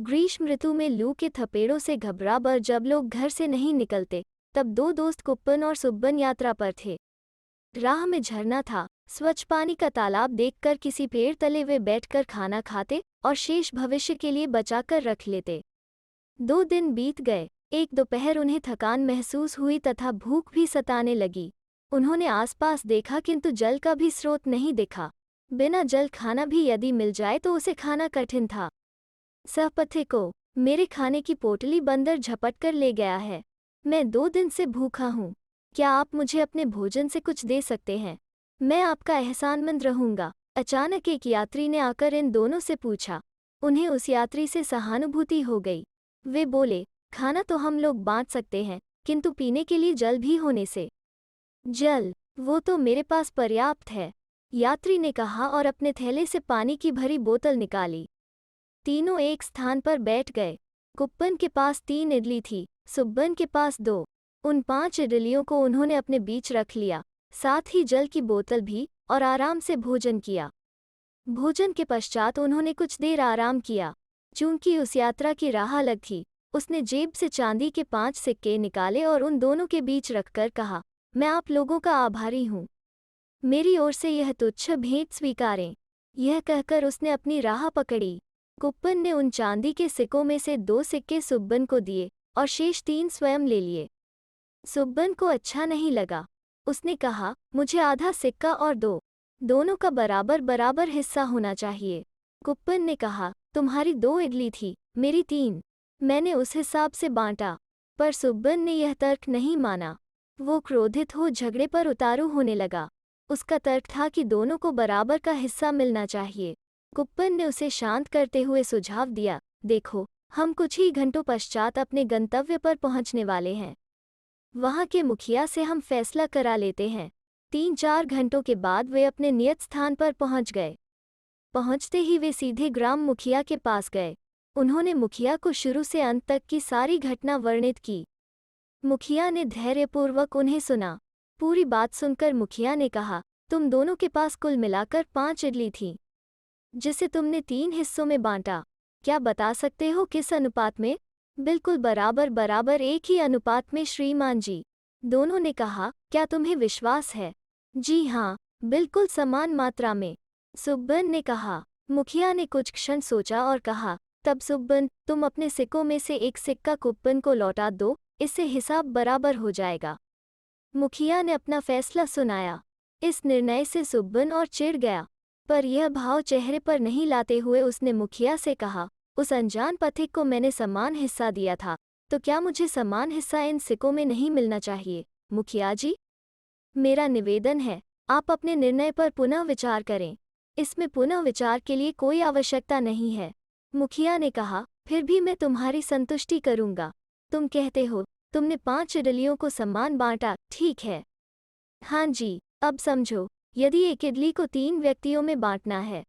ग्रीष्म ऋतु में लू के थपेड़ों से घबरा कर जब लोग घर से नहीं निकलते, तब दो दोस्त कुप्पन और सुब्बन यात्रा पर थे। राह में झरना था। स्वच्छ पानी का तालाब देखकर किसी पेड़ तले वे बैठकर खाना खाते और शेष भविष्य के लिए बचाकर रख लेते। 2 दिन बीत गए। एक दोपहर उन्हें थकान महसूस हुई तथा भूख भी सताने लगी। उन्होंने आसपास देखा किंतु जल का भी स्रोत नहीं दिखा। बिना जल खाना भी यदि मिल जाए तो उसे खाना कठिन था। सहपथिकों, मेरे खाने की पोटली बंदर झपट कर ले गया है। मैं 2 दिन से भूखा हूँ। क्या आप मुझे अपने भोजन से कुछ दे सकते हैं? मैं आपका एहसानमंद रहूंगा। अचानक एक यात्री ने आकर इन दोनों से पूछा। उन्हें उस यात्री से सहानुभूति हो गई। वे बोले, खाना तो हम लोग बांट सकते हैं, किंतु पीने के लिए जल भी होने से। जल? वो तो मेरे पास पर्याप्त है, यात्री ने कहा और अपने थैले से पानी की भरी बोतल निकाली। तीनों एक स्थान पर बैठ गए। कुप्पन के पास 3 इडली थी, सुब्बन के पास 2। उन 5 इडलियों को उन्होंने अपने बीच रख लिया, साथ ही जल की बोतल भी, और आराम से भोजन किया। भोजन के पश्चात उन्होंने कुछ देर आराम किया। चूंकि उस यात्रा की राह अलग थी, उसने जेब से चांदी के 5 सिक्के निकाले और उन दोनों के बीच रखकर कहा, मैं आप लोगों का आभारी हूँ। मेरी ओर से यह तुच्छ भेंट स्वीकारें। यह कहकर उसने अपनी राह पकड़ी। कुप्पन ने उन चांदी के सिक्कों में से 2 सिक्के सुब्बन को दिए और शेष 3 स्वयं ले लिए। सुब्बन को अच्छा नहीं लगा। उसने कहा, मुझे आधा सिक्का और दो। दोनों का बराबर बराबर हिस्सा होना चाहिए। कुप्पन ने कहा, तुम्हारी 2 इडली थी, मेरी 3। मैंने उस हिसाब से बांटा। पर सुब्बन ने यह तर्क नहीं माना। वो क्रोधित हो झगड़े पर उतारू होने लगा। उसका तर्क था कि दोनों को बराबर का हिस्सा मिलना चाहिए। कुप्पन ने उसे शांत करते हुए सुझाव दिया, देखो, हम कुछ ही घंटों पश्चात अपने गंतव्य पर पहुंचने वाले हैं। वहां के मुखिया से हम फैसला करा लेते हैं। 3-4 घंटों के बाद वे अपने नियत स्थान पर पहुंच गए। पहुंचते ही वे सीधे ग्राम मुखिया के पास गए। उन्होंने मुखिया को शुरू से अंत तक की सारी घटना वर्णित की। मुखिया ने धैर्यपूर्वक उन्हें सुना। पूरी बात सुनकर मुखिया ने कहा, तुम दोनों के पास कुल मिलाकर 5 इडली थीं, जिसे तुमने 3 हिस्सों में बांटा। क्या बता सकते हो किस अनुपात में? बिल्कुल बराबर बराबर एक ही अनुपात में श्रीमान जी। दोनों ने कहा, क्या तुम्हें विश्वास है? जी हाँ, बिल्कुल समान मात्रा में, सुब्बन ने कहा। मुखिया ने कुछ क्षण सोचा और कहा, तब सुब्बन, तुम अपने सिक्कों में से एक सिक्का कुप्पन को लौटा दो, इससे हिसाब बराबर हो जाएगा। मुखिया ने अपना फैसला सुनाया। इस निर्णय से सुब्बन और चिढ़ गया, पर यह भाव चेहरे पर नहीं लाते हुए उसने मुखिया से कहा, उस अनजान पथिक को मैंने समान हिस्सा दिया था, तो क्या मुझे समान हिस्सा इन सिक्कों में नहीं मिलना चाहिए? मुखिया जी, मेरा निवेदन है, आप अपने निर्णय पर पुनः विचार करें। इसमें पुनः विचार के लिए कोई आवश्यकता नहीं है। मुखिया ने कहा, फिर भी मैं तुम्हारी संतुष्टि करूंगा। तुम कहते हो, तुमने 5 इडलियों को समान बांटा, ठीक है। हाँ जी, अब समझो, यदि एक इडली को 3 व्यक्तियों में बांटना है,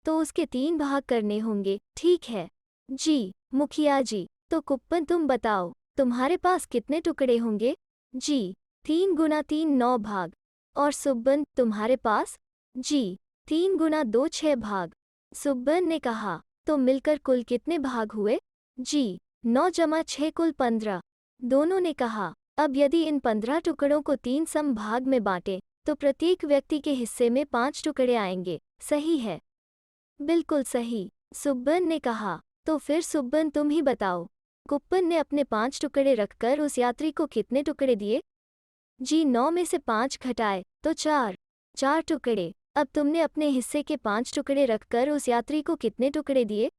तो उसके 3 भाग करने होंगे, ठीक है। जी, मुखिया जी, तो कुप्पन तुम बताओ, तुम्हारे पास कितने टुकड़े होंगे? जी, 3 गुना 3 9 भाग। और सुब्बन, तुम्हारे पास? जी, 3 गुना 2 6 भाग। सुब्बन ने कहा, तो मिलकर कुल कितने भाग हुए? जी, 9 जमा 6 कुल 15। दोनों ने कहा, अब यदि इन 15 टुकड़ों को 3 सम भाग में बांटें, तो प्रत्येक व्यक्ति के हिस्से में 5 टुकड़े आएंगे, सही है? बिल्कुल सही, सुब्बन ने कहा। तो फिर सुब्बन तुम ही बताओ। कुप्पन ने अपने 5 टुकड़े रखकर उस यात्री को कितने टुकड़े दिए? जी, 9 में से 5 घटाए, तो 4। 4 टुकड़े। अब तुमने अपने हिस्से के 5 टुकड़े रखकर उस यात्री को कितने टुकड़े दिए?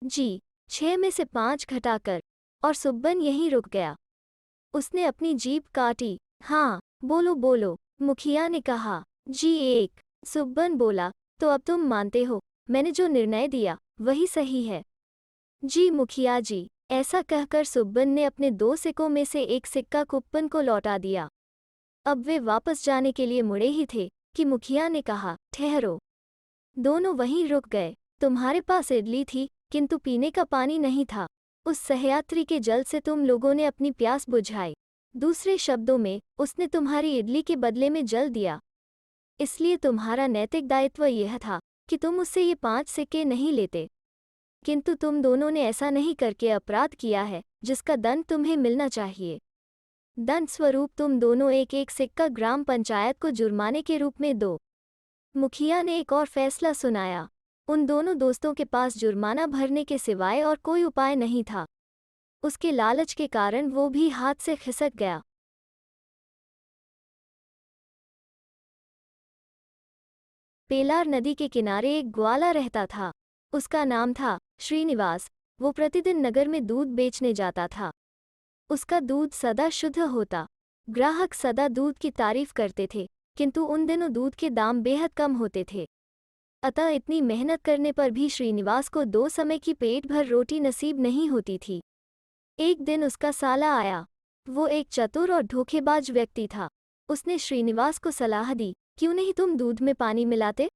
जी, 6 में से 5 घटाकर। और सुब्बन यहीं रुक गया। उसने अपनी जीभ काटी। हाँ, बोलो बोलो, मुखिया ने कहा। जी 1। सुब्बन बोला, तो अब तुम मानते हो, मैंने जो निर्णय दिया, वही सही है? जी मुखिया जी। ऐसा कहकर सुब्बन ने अपने 2 सिक्कों में से एक सिक्का कुप्पन को लौटा दिया। अब वे वापस जाने के लिए मुड़े ही थे कि मुखिया ने कहा, ठहरो। दोनों वहीं रुक गए। तुम्हारे पास इडली थी, किंतु पीने का पानी नहीं था। उस सहयात्री के जल से तुम लोगों ने अपनी प्यास बुझाई। दूसरे शब्दों में, उसने तुम्हारी इडली के बदले में जल दिया। इसलिए तुम्हारा नैतिक दायित्व यह था कि तुम उससे ये 5 सिक्के नहीं लेते। किंतु तुम दोनों ने ऐसा नहीं करके अपराध किया है जिसका दंड तुम्हें मिलना चाहिए। दंड स्वरूप तुम दोनों एक एक सिक्का ग्राम पंचायत को जुर्माने के रूप में दो। मुखिया ने एक और फैसला सुनाया। उन दोनों दोस्तों के पास जुर्माना भरने के सिवाय और कोई उपाय नहीं था। उसके लालच के कारण वो भी हाथ से खिसक गया। पेलार नदी के किनारे एक ग्वाला रहता था। उसका नाम था श्रीनिवास। वो प्रतिदिन नगर में दूध बेचने जाता था। उसका दूध सदा शुद्ध होता। ग्राहक सदा दूध की तारीफ करते थे, किंतु उन दिनों दूध के दाम बेहद कम होते थे। अतः इतनी मेहनत करने पर भी श्रीनिवास को 2 समय की पेट भर रोटी नसीब नहीं होती थी। एक दिन उसका साला आया। वो एक चतुर और धोखेबाज व्यक्ति था। उसने श्रीनिवास को सलाह दी, क्यों नहीं तुम दूध में पानी मिलाते?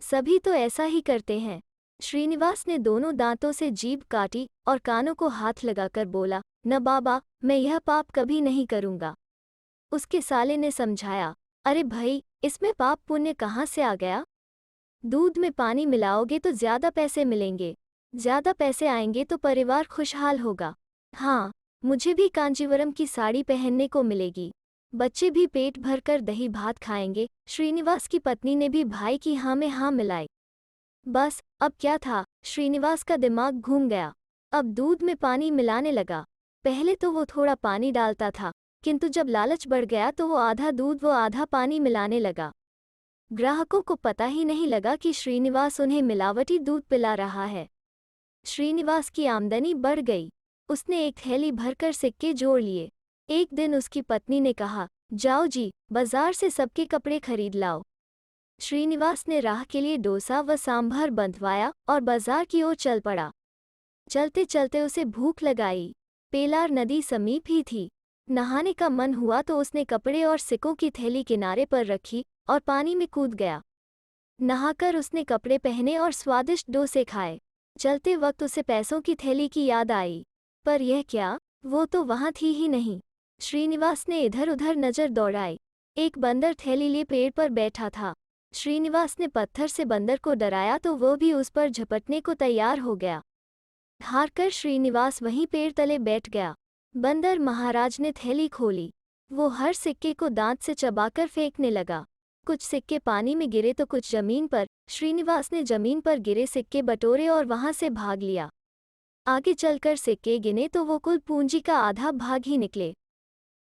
सभी तो ऐसा ही करते हैं। श्रीनिवास ने दोनों दांतों से जीभ काटी और कानों को हाथ लगाकर बोला, न बाबा, मैं यह पाप कभी नहीं करूंगा। उसके साले ने समझाया, अरे भाई, इसमें पाप पुण्य कहाँ से आ गया? दूध में पानी मिलाओगे तो ज्यादा पैसे मिलेंगे। ज्यादा पैसे आएंगे तो परिवार खुशहाल होगा। हाँ, मुझे भी कांजीवरम की साड़ी पहनने को मिलेगी। बच्चे भी पेट भरकर दही भात खाएंगे। श्रीनिवास की पत्नी ने भी भाई की हाँ में हाँ मिलाई। बस, अब क्या था, श्रीनिवास का दिमाग घूम गया। अब दूध में पानी मिलाने लगा। पहले तो वो थोड़ा पानी डालता था, किंतु जब लालच बढ़ गया तो वो आधा दूध व आधा पानी मिलाने लगा। ग्राहकों को पता ही नहीं लगा कि श्रीनिवास उन्हें मिलावटी दूध पिला रहा है। श्रीनिवास की आमदनी बढ़ गई। उसने एक थैली भरकर सिक्के जोड़ लिए। एक दिन उसकी पत्नी ने कहा, जाओ जी, बाजार से सबके कपड़े खरीद लाओ। श्रीनिवास ने राह के लिए डोसा व सांभर बंधवाया और बाजार की ओर चल पड़ा। चलते चलते उसे भूख लगाई। पेलार नदी समीप ही थी। नहाने का मन हुआ तो उसने कपड़े और सिक्कों की थैली किनारे पर रखी और पानी में कूद गया। नहाकर उसने कपड़े पहने और स्वादिष्ट डोसे खाए। चलते वक्त उसे पैसों की थैली की याद आई। पर यह क्या, वो तो वहाँ थी ही नहीं। श्रीनिवास ने इधर उधर नजर दौड़ाई। एक बंदर थैली लिए पेड़ पर बैठा था। श्रीनिवास ने पत्थर से बंदर को डराया तो वह भी उस पर झपटने को तैयार हो गया। हारकर श्रीनिवास वहीं पेड़ तले बैठ गया। बंदर महाराज ने थैली खोली। वो हर सिक्के को दांत से चबाकर फेंकने लगा। कुछ सिक्के पानी में गिरे तो कुछ जमीन पर। श्रीनिवास ने जमीन पर गिरे सिक्के बटोरे और वहां से भाग लिया। आगे चलकर सिक्के गिने तो वो कुल पूंजी का आधा भाग ही निकले।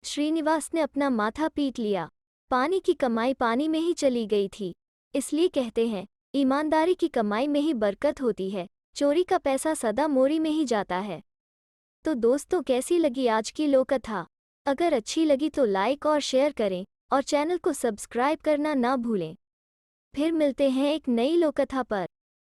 श्रीनिवास ने अपना माथा पीट लिया। पानी की कमाई पानी में ही चली गई थी। इसलिए कहते हैं, ईमानदारी की कमाई में ही बरकत होती है, चोरी का पैसा सदा मोरी में ही जाता है। तो दोस्तों, कैसी लगी आज की लोककथा? अगर अच्छी लगी तो लाइक और शेयर करें और चैनल को सब्सक्राइब करना ना भूलें। फिर मिलते हैं एक नई लोककथा पर।